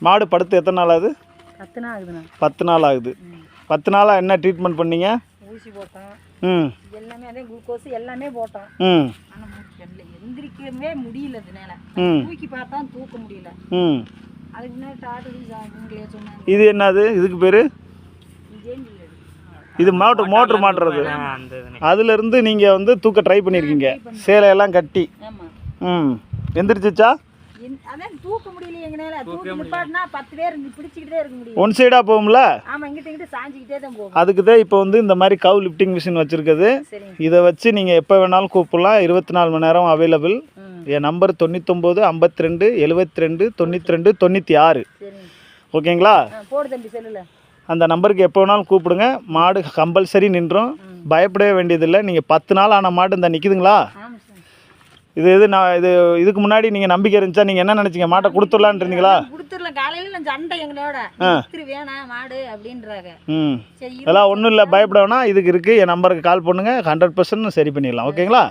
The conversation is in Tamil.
மாடு படுத்து எத்தனை நாள் ஆகுது? 10 நாள் ஆகுதுண்ணா. 10 நாள் ஆகுது. 10 நாளாக என்ன ட்ரீட்மெண்ட் பண்ணீங்க? ஊசி போட்டோம். எல்லாமே அதே குளுக்கோஸ் எல்லாமே போட்டோம். ஆனால் எந்திரிக்கவே முடியல. இதனால தூக்கி பார்த்தா தூக்க முடியல. அதுக்கு முன்னாடி டாக்டர் சொன்னாங்க. இது என்னது? இதுக்கு பேர் இது மோட்ரு மாட்டுறது. அதுலேருந்து நீங்கள் வந்து தூக்க ட்ரை பண்ணியிருக்கீங்க, சேலையெல்லாம் கட்டி. எந்திரிச்சிச்சா? அதான் தூக்க முடியல. எங்கனால தூக்கி நிப்பாட்டினா 10 பேர் பிடிச்சிக்கிட்டே இருக்க முடியும். ஒன் சைடாக போகும்ல? ஆமாம், இங்கிட்ட சாஞ்சிக்கிட்டே தான் போகும். அதுக்கு தான் இப்போ வந்து இந்த மாதிரி கவ் லிஃப்டிங் மிஷின் வச்சுருக்குது. இதை வச்சு நீங்கள் எப்போ வேணாலும் கூப்பிடலாம். 24 மணி நேரம் அவைலபிள். என் நம்பர் 99 52 72 92 96. ஓகேங்களா? போடு தம்பி செல்லுல. அந்த நம்பருக்கு எப்போ வேணாலும் கூப்பிடுங்க. மாடு கம்பல்சரி நின்றோம். பயப்படவே வேண்டியதில்லை. நீங்கள் 10 நாள் ஆன மாடு இந்த நிற்குதுங்களா? இதுக்கு முன்னாடி நீங்கள் நம்பிக்கை இருந்துச்சா? நீங்கள் என்ன நினச்சிங்க? மாட்டை கொடுத்துடலான் இருந்தீங்களா? கொடுத்துடலாம். காலையில் நான் சண்டை எங்களோட வேணாம் மாடு அப்படின்றாங்க. அதெல்லாம் ஒன்றும் இல்லை, பயப்பட வேணாம். இதுக்கு இருக்குது. என் நம்பருக்கு கால் பண்ணுங்கள். 100% சரி பண்ணிடலாம். ஓகேங்களா?